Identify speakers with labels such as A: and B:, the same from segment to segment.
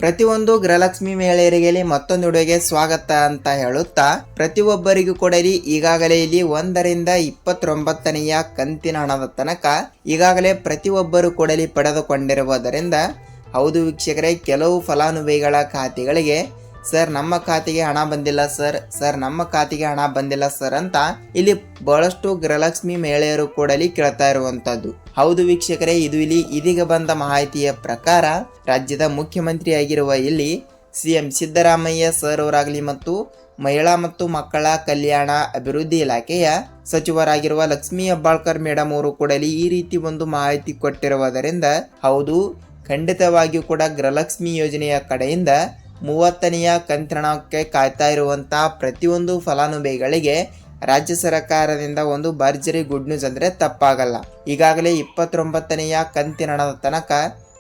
A: ಪ್ರತಿಯೊಂದು ಗೃಹಲಕ್ಷ್ಮಿ ಮಹಿಳೆಯರಿಗೆ ಮತ್ತೊಂದು ವಿಡಿಯೋಗೆ ಸ್ವಾಗತ ಅಂತ ಹೇಳುತ್ತಾ, ಪ್ರತಿಯೊಬ್ಬರಿಗೂ ಕೊಡಲಿ ಈಗಾಗಲೇ ಇಲ್ಲಿ 1ರಿಂದ 29ನೆಯ ಕಂತಿನ ಹಣದ ತನಕ ಈಗಾಗಲೇ ಪ್ರತಿಯೊಬ್ಬರು ಕೊಡಲಿ ಪಡೆದುಕೊಂಡಿರುವುದರಿಂದ, ಹೌದು ವೀಕ್ಷಕರೇ, ಕೆಲವು ಫಲಾನುಭವಿಗಳ ಖಾತೆಗಳಿಗೆ ಸರ್ ನಮ್ಮ ಖಾತೆಗೆ ಹಣ ಬಂದಿಲ್ಲ ಸರ್ ನಮ್ಮ ಖಾತೆಗೆ ಹಣ ಬಂದಿಲ್ಲ ಸರ್ ಅಂತ ಇಲ್ಲಿ ಬಹಳಷ್ಟು ಗೃಹಲಕ್ಷ್ಮಿ ಮಹಿಳೆಯರು ಕೂಡಲಿ ಕೇಳ್ತಾ ಇರುವಂತದ್ದು. ಹೌದು ವೀಕ್ಷಕರೇ, ಇದು ಇಲ್ಲಿ ಇದೀಗ ಬಂದ ಮಾಹಿತಿಯ ಪ್ರಕಾರ ರಾಜ್ಯದ ಮುಖ್ಯಮಂತ್ರಿ ಆಗಿರುವ ಇಲ್ಲಿ ಸಿಎಂ ಸಿದ್ದರಾಮಯ್ಯ ಸರ್ ಅವರಾಗಲಿ ಮತ್ತು ಮಹಿಳಾ ಮತ್ತು ಮಕ್ಕಳ ಕಲ್ಯಾಣ ಅಭಿವೃದ್ಧಿ ಇಲಾಖೆಯ ಸಚಿವರಾಗಿರುವ ಲಕ್ಷ್ಮೀ ಹೆಬ್ಬಾಳ್ಕರ್ ಮೇಡಮ್ ಅವರು ಕೂಡಲಿ ಈ ರೀತಿ ಒಂದು ಮಾಹಿತಿ ಕೊಟ್ಟಿರುವುದರಿಂದ, ಹೌದು ಖಂಡಿತವಾಗಿಯೂ ಕೂಡ ಗೃಹಲಕ್ಷ್ಮಿ ಯೋಜನೆಯ ಕಡೆಯಿಂದ 30ನೆಯ ಕಂತಿನಕ್ಕೆ ಕಾಯ್ತಾ ಇರುವಂತಹ ಪ್ರತಿಯೊಂದು ಫಲಾನುಭವಿಗಳಿಗೆ ರಾಜ್ಯ ಸರ್ಕಾರದಿಂದ ಒಂದು ಭರ್ಜರಿ ಗುಡ್ ನ್ಯೂಸ್ ಅಂದ್ರೆ ತಪ್ಪಾಗಲ್ಲ. ಈಗಾಗಲೇ 29ನೆಯ ಕಂತಿನ ಹಣದ ತನಕ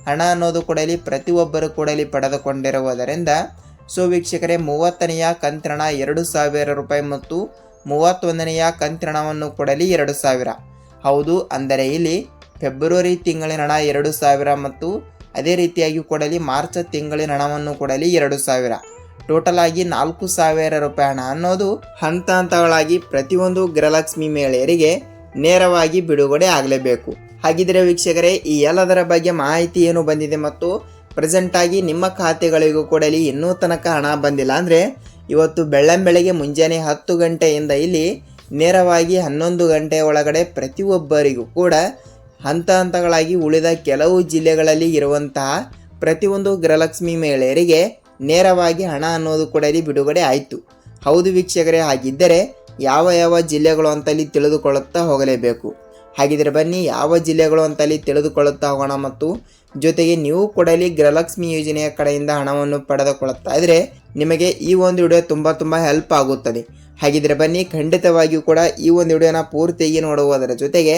A: ಹಣ ಅನ್ನೋದು ಕೂಡಲಿ ಪ್ರತಿಯೊಬ್ಬರು ಕೂಡಲಿ ಪಡೆದುಕೊಂಡಿರುವುದರಿಂದ, ಸೊ ವೀಕ್ಷಕರೇ, 30ನೆಯ ಕಂತಿನ ಹಣ 2,000 ರೂಪಾಯಿ ಮತ್ತು 31ನೆಯ ಕಂತಿನ ಹಣವನ್ನು ಕೊಡಲಿ 2,000. ಹೌದು, ಅಂದರೆ ಇಲ್ಲಿ ಫೆಬ್ರವರಿ ತಿಂಗಳಿನ ಹಣ 2,000 ಮತ್ತು ಅದೇ ರೀತಿಯಾಗಿ ಕೊಡಲಿ ಮಾರ್ಚ್ ತಿಂಗಳಿನ ಹಣವನ್ನು ಕೊಡಲಿ 2,000. ಟೋಟಲ್ ಆಗಿ 4,000 ರೂಪಾಯಿ ಹಣ ಅನ್ನೋದು ಹಂತ ಹಂತಗಳಾಗಿ ಪ್ರತಿಯೊಂದು ಗೃಹಲಕ್ಷ್ಮಿ ಮಹಿಳೆಯರಿಗೆ ನೇರವಾಗಿ ಬಿಡುಗಡೆ ಆಗಲೇಬೇಕು. ಹಾಗಿದ್ರೆ ವೀಕ್ಷಕರೇ, ಈ ಎಲ್ಲದರ ಬಗ್ಗೆ ಮಾಹಿತಿ ಏನು ಬಂದಿದೆ ಮತ್ತು ಪ್ರೆಸೆಂಟ್ ಆಗಿ ನಿಮ್ಮ ಖಾತೆಗಳಿಗೂ ಕೊಡಲಿ ಇನ್ನೂ ತನಕ ಹಣ ಬಂದಿಲ್ಲ ಅಂದರೆ, ಇವತ್ತು ಬೆಳ್ಳಂಬೆಳಗ್ಗೆ ಮುಂಜಾನೆ 10 ಗಂಟೆಯಿಂದ ಇಲ್ಲಿ ನೇರವಾಗಿ 11 ಗಂಟೆ ಒಳಗಡೆ ಪ್ರತಿಯೊಬ್ಬರಿಗೂ ಕೂಡ ಹಂತ ಹಂತಗಳಾಗಿ ಉಳಿದ ಕೆಲವು ಜಿಲ್ಲೆಗಳಲ್ಲಿ ಇರುವಂತಹ ಪ್ರತಿಯೊಂದು ಗೃಹಲಕ್ಷ್ಮಿ ಮಹಿಳೆಯರಿಗೆ ನೇರವಾಗಿ ಹಣ ಅನ್ನೋದು ಕೂಡ ಇಲ್ಲಿ ಬಿಡುಗಡೆ ಆಯಿತು. ಹೌದು ವೀಕ್ಷಕರೇ, ಹಾಗಿದ್ದರೆ ಯಾವ ಯಾವ ಜಿಲ್ಲೆಗಳು ಅಂತಲ್ಲಿ ತಿಳಿದುಕೊಳ್ಳುತ್ತಾ ಹೋಗಲೇಬೇಕು. ಹಾಗಿದ್ರೆ ಬನ್ನಿ ಯಾವ ಜಿಲ್ಲೆಗಳು ಅಂತಲ್ಲಿ ತಿಳಿದುಕೊಳ್ಳುತ್ತಾ ಹೋಗೋಣ. ಮತ್ತು ಜೊತೆಗೆ ನೀವು ಕೊಡಲಿ ಗೃಹಲಕ್ಷ್ಮಿ ಯೋಜನೆಯ ಕಡೆಯಿಂದ ಹಣವನ್ನು ಪಡೆದುಕೊಳ್ಳುತ್ತಾ ಇದ್ರೆ ನಿಮಗೆ ಈ ಒಂದು ವಿಡಿಯೋ ತುಂಬ ಹೆಲ್ಪ್ ಆಗುತ್ತದೆ. ಹಾಗಿದ್ರೆ ಬನ್ನಿ, ಖಂಡಿತವಾಗಿಯೂ ಕೂಡ ಈ ಒಂದು ವಿಡಿಯೋನ ಪೂರ್ತಿಯಾಗಿ ನೋಡುವುದರ ಜೊತೆಗೆ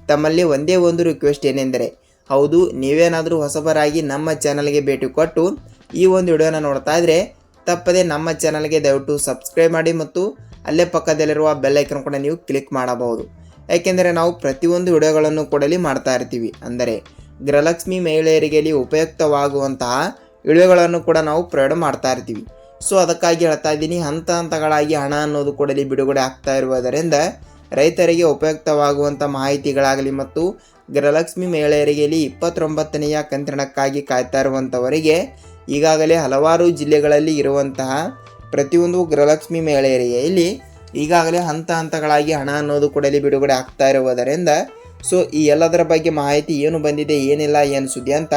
A: ತಮ್ಮಲ್ಲಿ ಒಂದೇ ಒಂದು ರಿಕ್ವೆಸ್ಟ್ ಏನೆಂದರೆ, ಹೌದು ನೀವೇನಾದರೂ ಹೊಸಬರಾಗಿ ನಮ್ಮ ಚಾನಲ್ಗೆ ಭೇಟಿ ಕೊಟ್ಟು ಈ ಒಂದು ವಿಡಿಯೋನ ನೋಡ್ತಾ ಇದ್ರೆ ತಪ್ಪದೆ ನಮ್ಮ ಚಾನಲ್ಗೆ ದಯವಿಟ್ಟು ಸಬ್ಸ್ಕ್ರೈಬ್ ಮಾಡಿ ಮತ್ತು ಅಲ್ಲೇ ಪಕ್ಕದಲ್ಲಿರುವ ಬೆಲ್ ಐಕನ್ ಕೂಡ ನೀವು ಕ್ಲಿಕ್ ಮಾಡಬಹುದು. ಯಾಕೆಂದರೆ ನಾವು ಪ್ರತಿಯೊಂದು ವಿಡಿಯೋಗಳನ್ನು ಕೊಡಲಿ ಮಾಡ್ತಾ ಇರ್ತೀವಿ, ಅಂದರೆ ಗೃಹಲಕ್ಷ್ಮಿ ಮಹಿಳೆಯರಿಗೆ ಉಪಯುಕ್ತವಾಗುವಂತಹ ವಿಡಿಯೋಗಳನ್ನು ಕೂಡ ನಾವು ಪ್ರೊವೈಡ್ ಮಾಡ್ತಾ ಇರ್ತೀವಿ. ಸೊ ಅದಕ್ಕಾಗಿ ಹೇಳ್ತಾ ಇದ್ದೀನಿ, ಹಂತ ಹಂತಗಳಾಗಿ ಹಣ ಅನ್ನೋದು ಕೂಡಲಿ ಬಿಡುಗಡೆ ಆಗ್ತಾ ಇರುವುದರಿಂದ ರೈತರಿಗೆ ಉಪಯುಕ್ತವಾಗುವಂಥ ಮಾಹಿತಿಗಳಾಗಲಿ ಮತ್ತು ಗೃಹಲಕ್ಷ್ಮಿ ಮಹಿಳೆಯರಿಗೆ 29ನೆಯ ಕಂತಿನಕ್ಕಾಗಿ ಕಾಯ್ತಾ ಇರುವಂಥವರಿಗೆ ಈಗಾಗಲೇ ಹಲವಾರು ಜಿಲ್ಲೆಗಳಲ್ಲಿ ಇರುವಂತಹ ಪ್ರತಿಯೊಂದು ಗೃಹಲಕ್ಷ್ಮಿ ಮಹಿಳೆಯರಿಗೆ ಇಲ್ಲಿ ಈಗಾಗಲೇ ಹಂತ ಹಂತಗಳಾಗಿ ಹಣ ಅನ್ನೋದು ಕೂಡಲಿ ಬಿಡುಗಡೆ ಆಗ್ತಾ ಇರುವುದರಿಂದ, ಸೊ ಈ ಎಲ್ಲದರ ಬಗ್ಗೆ ಮಾಹಿತಿ ಏನು ಬಂದಿದೆ, ಏನಿಲ್ಲ, ಏನು ಸುದ್ದಿ ಅಂತ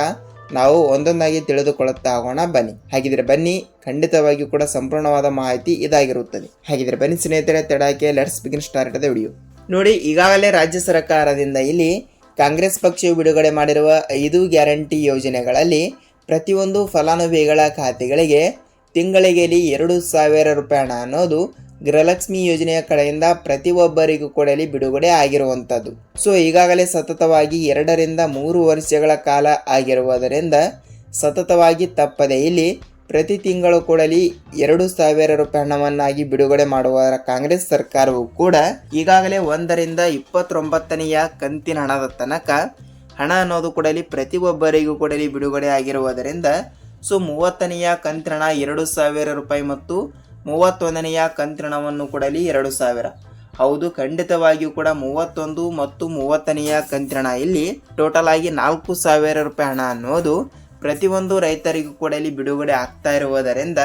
A: ನಾವು ಒಂದೊಂದಾಗಿ ತಿಳಿದುಕೊಳ್ಳುತ್ತಾ ಹೋಗೋಣ ಬನ್ನಿ. ಹಾಗಿದ್ರೆ ಬನ್ನಿ, ಖಂಡಿತವಾಗಿಯೂ ಕೂಡ ಸಂಪೂರ್ಣವಾದ ಮಾಹಿತಿ ಇದಾಗಿರುತ್ತದೆ. ಹಾಗಿದ್ರೆ ಬನ್ನಿ ಸ್ನೇಹಿತರೆ, ತಡಕ್ಕೆ let's begin start the video. ನೋಡಿ, ಈಗಾಗಲೇ ರಾಜ್ಯ ಸರ್ಕಾರದಿಂದ ಇಲ್ಲಿ ಕಾಂಗ್ರೆಸ್ ಪಕ್ಷವು ಬಿಡುಗಡೆ ಮಾಡಿರುವ 5 ಗ್ಯಾರಂಟಿ ಯೋಜನೆಗಳಲ್ಲಿ ಪ್ರತಿಯೊಂದು ಫಲಾನುಭವಿಗಳ ಖಾತೆಗಳಿಗೆ ತಿಂಗಳಿಗೆ 2,000 ರೂಪಾಯಿ ಹಣ ಅನ್ನೋದು ಗೃಹಲಕ್ಷ್ಮಿ ಯೋಜನೆಯ ಕಡೆಯಿಂದ ಪ್ರತಿಯೊಬ್ಬರಿಗೂ ಕೊಡಲಿ ಬಿಡುಗಡೆ ಆಗಿರುವಂಥದ್ದು. ಸೊ ಈಗಾಗಲೇ ಸತತವಾಗಿ 2ರಿಂದ 3 ವರ್ಷಗಳ ಕಾಲ ಆಗಿರುವುದರಿಂದ ಸತತವಾಗಿ ತಪ್ಪದೆ ಇಲ್ಲಿ ಪ್ರತಿ ತಿಂಗಳು ಕೊಡಲಿ 2,000 ರೂಪಾಯಿ ಹಣವನ್ನಾಗಿ ಬಿಡುಗಡೆ ಮಾಡುವ ಕಾಂಗ್ರೆಸ್ ಸರ್ಕಾರವು ಕೂಡ ಈಗಾಗಲೇ 1ರಿಂದ 29ನೆಯ ಕಂತಿನ ಹಣದ ತನಕ ಹಣ ಅನ್ನೋದು ಕೊಡಲಿ ಪ್ರತಿಯೊಬ್ಬರಿಗೂ ಕೊಡಲಿ ಬಿಡುಗಡೆ ಆಗಿರುವುದರಿಂದ, ಸೊ 30ನೆಯ ಕಂತಿನ ಹಣ 2,000 ರೂಪಾಯಿ ಮತ್ತು 31ನೆಯ ಕಂತಿನ ಹಣವನ್ನು ಕೊಡಲಿ 2,000. ಹೌದು, ಖಂಡಿತವಾಗಿಯೂ ಕೂಡ 31 ಮತ್ತು 30ನೆಯ ಕಂತಿನ ಹಣ ಇಲ್ಲಿ ಟೋಟಲ್ ಆಗಿ 4,000 ರೂಪಾಯಿ ಹಣ ಅನ್ನೋದು ಪ್ರತಿಯೊಂದು ರೈತರಿಗೂ ಕೊಡಲಿ ಬಿಡುಗಡೆ ಆಗ್ತಾ ಇರುವುದರಿಂದ,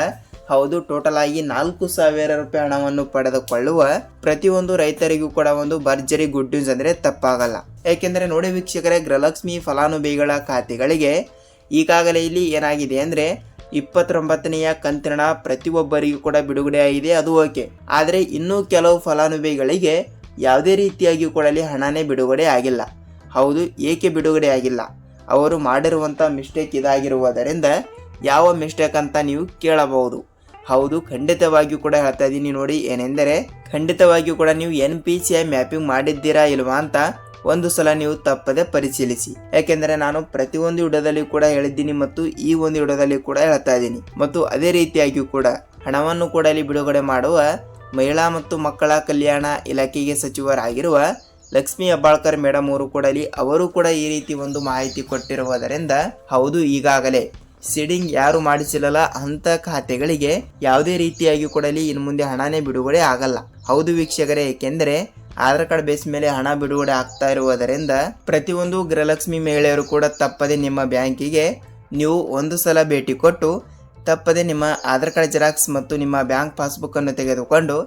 A: ಹೌದು ಟೋಟಲ್ ಆಗಿ 4,000 ರೂಪಾಯಿ ಹಣವನ್ನು ಪಡೆದುಕೊಳ್ಳುವ ಪ್ರತಿಯೊಂದು ರೈತರಿಗೂ ಕೂಡ ಒಂದು ಭರ್ಜರಿ ಗುಡ್ ನ್ಯೂಸ್ ಅಂದರೆ ತಪ್ಪಾಗಲ್ಲ. ಯಾಕೆಂದರೆ ನೋಡಿ ವೀಕ್ಷಕರೇ, ಗೃಹಲಕ್ಷ್ಮಿ ಫಲಾನುಭವಿಗಳ ಖಾತೆಗಳಿಗೆ ಈಗಾಗಲೇ ಇಲ್ಲಿ ಏನಾಗಿದೆ ಅಂದರೆ 29ನೆಯ ಕಂತಿನ ಪ್ರತಿಯೊಬ್ಬರಿಗೂ ಕೂಡ ಬಿಡುಗಡೆ ಆಗಿದೆ, ಅದು ಓಕೆ. ಆದರೆ ಇನ್ನೂ ಕೆಲವು ಫಲಾನುಭವಿಗಳಿಗೆ ಯಾವುದೇ ರೀತಿಯಾಗಿ ಕೊಡಲಿ ಹಣನೇ ಬಿಡುಗಡೆ ಆಗಿಲ್ಲ. ಹೌದು, ಏಕೆ ಬಿಡುಗಡೆ ಆಗಿಲ್ಲ? ಅವರು ಮಾಡಿರುವಂಥ ಮಿಸ್ಟೇಕ್ ಇದಾಗಿರುವುದರಿಂದ ಯಾವ ಮಿಸ್ಟೇಕ್ ಅಂತ ನೀವು ಕೇಳಬಹುದು. ಹೌದು, ಖಂಡಿತವಾಗಿಯೂ ಕೂಡ ಹೇಳ್ತಾ ಇದ್ದೀನಿ ನೋಡಿ, ಏನೆಂದರೆ ಖಂಡಿತವಾಗಿಯೂ ಕೂಡ ನೀವು NPCI ಮ್ಯಾಪಿಂಗ್ ಮಾಡಿದ್ದೀರಾ ಇಲ್ವಾ ಅಂತ ಒಂದು ಸಲ ನೀವು ತಪ್ಪದೆ ಪರಿಶೀಲಿಸಿ. ಯಾಕೆಂದರೆ ನಾನು ಪ್ರತಿಯೊಂದು ವಿಡಿಯೋದಲ್ಲಿ ಕೂಡ ಹೇಳಿದ್ದೀನಿ ಮತ್ತು ಈ ಒಂದು ವಿಡಿಯೋದಲ್ಲಿ ಕೂಡ ಹೇಳ್ತಾ ಇದ್ದೀನಿ. ಮತ್ತು ಅದೇ ರೀತಿಯಾಗಿಯೂ ಕೂಡ ಹಣವನ್ನು ಕೂಡ ಇಲ್ಲಿ ಬಿಡುಗಡೆ ಮಾಡುವ ಮಹಿಳಾ ಮತ್ತು ಮಕ್ಕಳ ಕಲ್ಯಾಣ ಇಲಾಖೆಗೆ ಸಚಿವರಾಗಿರುವ ಲಕ್ಷ್ಮೀ ಹೆಬ್ಬಾಳ್ಕರ್ ಮೇಡಮ್ ಅವರು ಕೂಡ ಈ ರೀತಿ ಒಂದು ಮಾಹಿತಿ ಕೊಟ್ಟಿರುವುದರಿಂದ, ಹೌದು ಈಗಾಗಲೇ ಸೀಡಿಂಗ್ ಯಾರು ಮಾಡಿಸಿಲ್ಲಲ್ಲ ಅಂತ ಖಾತೆಗಳಿಗೆ ಯಾವುದೇ ರೀತಿಯಾಗಿ ಕೊಡಲಿ ಇನ್ನು ಮುಂದೆ ಹಣನೇ ಬಿಡುಗಡೆ ಆಗಲ್ಲ. ಹೌದು ವೀಕ್ಷಕರೇ, ಏಕೆಂದರೆ ಆಧಾರ್ ಕಾರ್ಡ್ ಬೇಸ್ ಮೇಲೆ ಹಣ ಬಿಡುಗಡೆ ಆಗ್ತಾ ಇರುವುದರಿಂದ ಪ್ರತಿಯೊಂದು ಗೃಹಲಕ್ಷ್ಮಿ ಮಹಿಳೆಯರು ಕೂಡ ತಪ್ಪದೆ ನಿಮ್ಮ ಬ್ಯಾಂಕಿಗೆ ನೀವು ಒಂದು ಸಲ ಭೇಟಿ ಕೊಟ್ಟು ತಪ್ಪದೆ ನಿಮ್ಮ ಆಧಾರ್ ಕಾರ್ಡ್ ಜೆರಾಕ್ಸ್ ಮತ್ತು ನಿಮ್ಮ ಬ್ಯಾಂಕ್ ಪಾಸ್ಬುಕ್ ಅನ್ನು ತೆಗೆದುಕೊಂಡು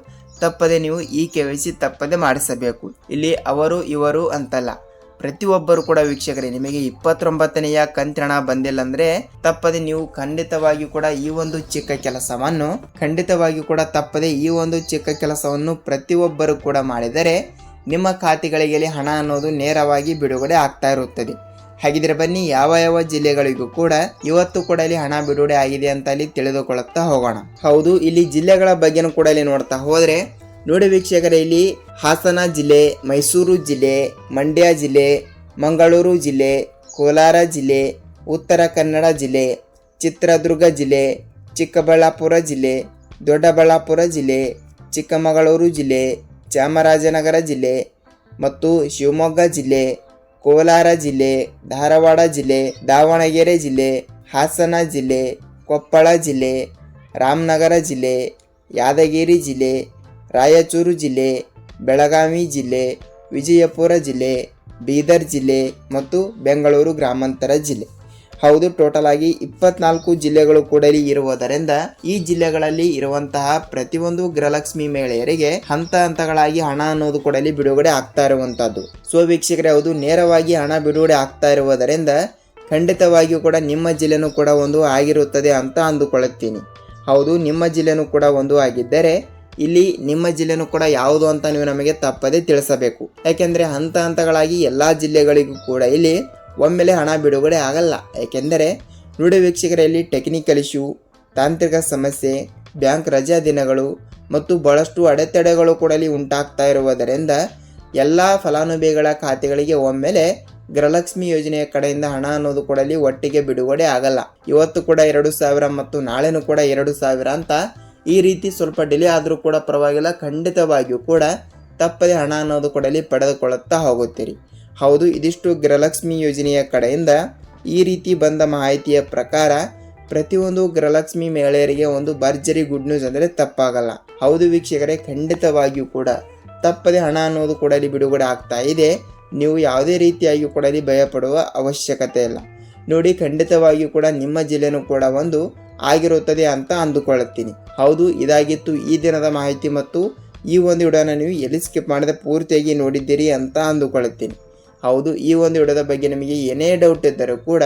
A: ತಪ್ಪದೆ ನೀವು ಈ KYC ತಪ್ಪದೆ ಮಾಡಿಸಬೇಕು. ಇಲ್ಲಿ ಅವರು ಇವರು ಅಂತಲ್ಲ, ಪ್ರತಿಯೊಬ್ಬರು ಕೂಡ ವೀಕ್ಷಕರೇ, ನಿಮಗೆ 29ನೆಯ ಕಂತಿನ ಹಣ ಬಂದಿಲ್ಲ ಅಂದ್ರೆ ತಪ್ಪದೆ ನೀವು ಖಂಡಿತವಾಗಿ ಕೂಡ ಈ ಒಂದು ಚಿಕ್ಕ ಕೆಲಸವನ್ನು ಪ್ರತಿಯೊಬ್ಬರು ಕೂಡ ಮಾಡಿದರೆ ನಿಮ್ಮ ಖಾತೆಗಳಿಗೆ ಹಣ ಅನ್ನೋದು ನೇರವಾಗಿ ಬಿಡುಗಡೆ ಆಗ್ತಾ ಇರುತ್ತದೆ. ಹಾಗಿದ್ರೆ ಬನ್ನಿ ಯಾವ ಜಿಲ್ಲೆಗಳಿಗೂ ಕೂಡ ಇವತ್ತು ಕೂಡ ಇಲ್ಲಿ ಹಣ ಬಿಡುಗಡೆ ಆಗಿದೆ ಅಂತ ಇಲ್ಲಿ ತಿಳಿದುಕೊಳ್ಳುತ್ತಾ ಹೋಗೋಣ. ಹೌದು, ಇಲ್ಲಿ ಜಿಲ್ಲೆಗಳ ಬಗ್ಗೆನೂ ಕೂಡ ಇಲ್ಲಿ ನೋಡ್ತಾ ಹೋದ್ರೆ ನೋಡಿ ವೀಕ್ಷಕರೇ, ಇಲ್ಲಿ ಹಾಸನ ಜಿಲ್ಲೆ, ಮೈಸೂರು ಜಿಲ್ಲೆ, ಮಂಡ್ಯ ಜಿಲ್ಲೆ, ಮಂಗಳೂರು ಜಿಲ್ಲೆ, ಕೋಲಾರ ಜಿಲ್ಲೆ, ಉತ್ತರ ಕನ್ನಡ ಜಿಲ್ಲೆ, ಚಿತ್ರದುರ್ಗ ಜಿಲ್ಲೆ, ಚಿಕ್ಕಬಳ್ಳಾಪುರ ಜಿಲ್ಲೆ, ದೊಡ್ಡಬಳ್ಳಾಪುರ ಜಿಲ್ಲೆ, ಚಿಕ್ಕಮಗಳೂರು ಜಿಲ್ಲೆ, ಚಾಮರಾಜನಗರ ಜಿಲ್ಲೆ ಮತ್ತು ಶಿವಮೊಗ್ಗ ಜಿಲ್ಲೆ, ಕೋಲಾರ ಜಿಲ್ಲೆ, ಧಾರವಾಡ ಜಿಲ್ಲೆ, ದಾವಣಗೆರೆ ಜಿಲ್ಲೆ, ಹಾಸನ ಜಿಲ್ಲೆ, ಕೊಪ್ಪಳ ಜಿಲ್ಲೆ, ರಾಮನಗರ ಜಿಲ್ಲೆ, ಯಾದಗಿರಿ ಜಿಲ್ಲೆ, ರಾಯಚೂರು ಜಿಲ್ಲೆ, ಬೆಳಗಾವಿ ಜಿಲ್ಲೆ, ವಿಜಯಪುರ ಜಿಲ್ಲೆ, ಬೀದರ್ ಜಿಲ್ಲೆ ಮತ್ತು ಬೆಂಗಳೂರು ಗ್ರಾಮಾಂತರ ಜಿಲ್ಲೆ. ಹೌದು, ಟೋಟಲ್ ಆಗಿ 24 ಜಿಲ್ಲೆಗಳು ಕೂಡ ಇರುವುದರಿಂದ ಈ ಜಿಲ್ಲೆಗಳಲ್ಲಿ ಇರುವಂತಹ ಪ್ರತಿಯೊಂದು ಗೃಹಲಕ್ಷ್ಮಿ ಮಹಿಳೆಯರಿಗೆ ಹಂತಗಳಾಗಿ ಹಣ ಅನ್ನೋದು ಕೂಡ ಬಿಡುಗಡೆ ಆಗ್ತಾ ಇರುವಂತದ್ದು. ಸೊ ವೀಕ್ಷಕರೇ, ಹೌದು, ನೇರವಾಗಿ ಹಣ ಬಿಡುಗಡೆ ಆಗ್ತಾ ಇರುವುದರಿಂದ ಖಂಡಿತವಾಗಿಯೂ ಕೂಡ ನಿಮ್ಮ ಜಿಲ್ಲೆನೂ ಕೂಡ ಒಂದು ಆಗಿರುತ್ತದೆ ಅಂತ ಅಂದುಕೊಳ್ಳುತ್ತೀನಿ. ಹೌದು, ನಿಮ್ಮ ಜಿಲ್ಲೆನೂ ಕೂಡ ಒಂದು ಆಗಿದ್ದರೆ ಇಲ್ಲಿ ನಿಮ್ಮ ಜಿಲ್ಲೆನೂ ಕೂಡ ಯಾವುದು ಅಂತ ನೀವು ನಮಗೆ ತಪ್ಪದೆ ತಿಳಿಸಬೇಕು. ಯಾಕೆಂದರೆ ಹಂತಗಳಾಗಿ ಎಲ್ಲ ಜಿಲ್ಲೆಗಳಿಗೂ ಕೂಡ ಇಲ್ಲಿ ಒಮ್ಮೆಲೆ ಹಣ ಬಿಡುಗಡೆ ಆಗಲ್ಲ. ಏಕೆಂದರೆ ನೋಡಿ ವೀಕ್ಷಕರಲ್ಲಿ ಟೆಕ್ನಿಕಲ್ ಇಶ್ಯೂ, ತಾಂತ್ರಿಕ ಸಮಸ್ಯೆ, ಬ್ಯಾಂಕ್ ರಜಾ ದಿನಗಳು ಮತ್ತು ಬಹಳಷ್ಟು ಅಡೆತಡೆಗಳು ಕೂಡ ಇಲ್ಲಿ ಉಂಟಾಗ್ತಾ ಇರುವುದರಿಂದ ಎಲ್ಲ ಫಲಾನುಭವಿಗಳ ಖಾತೆಗಳಿಗೆ ಒಮ್ಮೆಲೆ ಗೃಹಲಕ್ಷ್ಮಿ ಯೋಜನೆಯ ಕಡೆಯಿಂದ ಹಣ ಅನ್ನೋದು ಕೂಡ ಇಲ್ಲಿ ಒಟ್ಟಿಗೆ ಬಿಡುಗಡೆ ಆಗಲ್ಲ. ಇವತ್ತು ಕೂಡ 2,000 ಮತ್ತು ನಾಳೆನೂ ಕೂಡ 2,000 ಅಂತ ಈ ರೀತಿ ಸ್ವಲ್ಪ ಡಿಲೇ ಆದರೂ ಕೂಡ ಪರವಾಗಿಲ್ಲ, ಖಂಡಿತವಾಗಿಯೂ ಕೂಡ ತಪ್ಪದೆ ಹಣ ಅನ್ನೋದು ಕೂಡ ಇಲ್ಲಿ ಪಡೆದುಕೊಳ್ಳುತ್ತಾ ಹೋಗುತ್ತೀರಿ. ಹೌದು, ಇದಿಷ್ಟು ಗೃಹಲಕ್ಷ್ಮಿ ಯೋಜನೆಯ ಕಡೆಯಿಂದ ಈ ರೀತಿ ಬಂದ ಮಾಹಿತಿಯ ಪ್ರಕಾರ ಪ್ರತಿಯೊಂದು ಗೃಹಲಕ್ಷ್ಮಿ ಮಹಿಳೆಯರಿಗೆ ಒಂದು ಭರ್ಜರಿ ಗುಡ್ ನ್ಯೂಸ್ ಅಂದರೆ ತಪ್ಪಾಗಲ್ಲ. ಹೌದು ವೀಕ್ಷಕರೇ, ಖಂಡಿತವಾಗಿಯೂ ಕೂಡ ತಪ್ಪದೆ ಹಣ ಅನ್ನೋದು ಕೂಡ ಇಲ್ಲಿ ಬಿಡುಗಡೆ ಆಗ್ತಾ ಇದೆ. ನೀವು ಯಾವುದೇ ರೀತಿಯಾಗಿ ಕೂಡ ಇಲ್ಲಿ ಭಯಪಡುವ ಅವಶ್ಯಕತೆ ಇಲ್ಲ. ನೋಡಿ, ಖಂಡಿತವಾಗಿಯೂ ಕೂಡ ನಿಮ್ಮ ಜಿಲ್ಲೆನೂ ಕೂಡ ಒಂದು ಆಗಿರುತ್ತದೆ ಅಂತ ಅಂದುಕೊಳ್ಳುತ್ತೀನಿ. ಹೌದು, ಇದಾಗಿತ್ತು ಈ ದಿನದ ಮಾಹಿತಿ ಮತ್ತು ಈ ಒಂದು ವಿಡಿಯೋನ ನೀವು ಎಲ್ಲಿ ಸ್ಕಿಪ್ ಮಾಡದೆ ಪೂರ್ತಿಯಾಗಿ ನೋಡಿದ್ದೀರಿ ಅಂತ ಅಂದುಕೊಳ್ಳುತ್ತೀನಿ. ಹೌದು, ಈ ಒಂದು ವಿಡಿಯೋದ ಬಗ್ಗೆ ನಿಮಗೆ ಏನೇ ಡೌಟ್ ಇದ್ದರೂ ಕೂಡ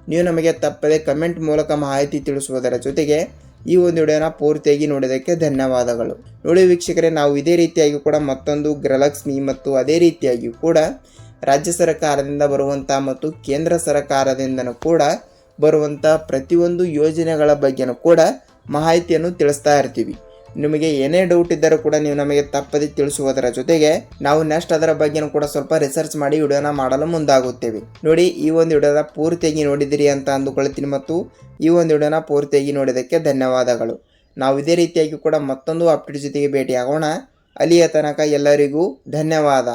A: ನೀವು ನಮಗೆ ತಪ್ಪದೆ ಕಮೆಂಟ್ ಮೂಲಕ ಮಾಹಿತಿ ತಿಳಿಸುವುದರ ಜೊತೆಗೆ ಈ ಒಂದು ವಿಡಿಯೋನ ಪೂರ್ತಿಯಾಗಿ ನೋಡೋದಕ್ಕೆ ಧನ್ಯವಾದಗಳು. ನೋಡಿ ವೀಕ್ಷಕರೇ, ನಾವು ಇದೇ ರೀತಿಯಾಗಿ ಕೂಡ ಮತ್ತೊಂದು ಗೃಹಲಕ್ಷ್ಮಿ ಮತ್ತು ಅದೇ ರೀತಿಯಾಗಿ ಕೂಡ ರಾಜ್ಯ ಸರ್ಕಾರದಿಂದ ಬರುವಂಥ ಮತ್ತು ಕೇಂದ್ರ ಸರ್ಕಾರದಿಂದನೂ ಕೂಡ ಬರುವಂಥ ಪ್ರತಿಯೊಂದು ಯೋಜನೆಗಳ ಬಗ್ಗೆನೂ ಕೂಡ ಮಾಹಿತಿಯನ್ನು ತಿಳಿಸ್ತಾ ಇರ್ತೀವಿ. ನಿಮಗೆ ಏನೇ ಡೌಟ್ ಇದ್ದರೂ ಕೂಡ ನೀವು ನಮಗೆ ತಪ್ಪದೆ ತಿಳಿಸುವುದರ ಜೊತೆಗೆ ನಾವು ನೆಕ್ಸ್ಟ್ ಅದರ ಬಗ್ಗೆನೂ ಕೂಡ ಸ್ವಲ್ಪ ರಿಸರ್ಚ್ ಮಾಡಿ ವಿಡಿಯೋನ ಮಾಡಲು ಮುಂದಾಗುತ್ತೇವೆ. ನೋಡಿ, ಈ ಒಂದು ವಿಡಿಯೋನ ಪೂರ್ತಿಯಾಗಿ ನೋಡಿದಿರಿ ಅಂತ ಅಂದುಕೊಳ್ತೀನಿ ಮತ್ತು ಈ ಒಂದು ವಿಡಿಯೋನ ಪೂರ್ತಿಯಾಗಿ ನೋಡೋದಕ್ಕೆ ಧನ್ಯವಾದಗಳು. ನಾವು ಇದೇ ರೀತಿಯಾಗಿ ಕೂಡ ಮತ್ತೊಂದು ಅಪ್ಡೇಟ್ ಜೊತೆಗೆ ಭೇಟಿಯಾಗೋಣ. ಅಲ್ಲಿಯ ತನಕ ಎಲ್ಲರಿಗೂ ಧನ್ಯವಾದ.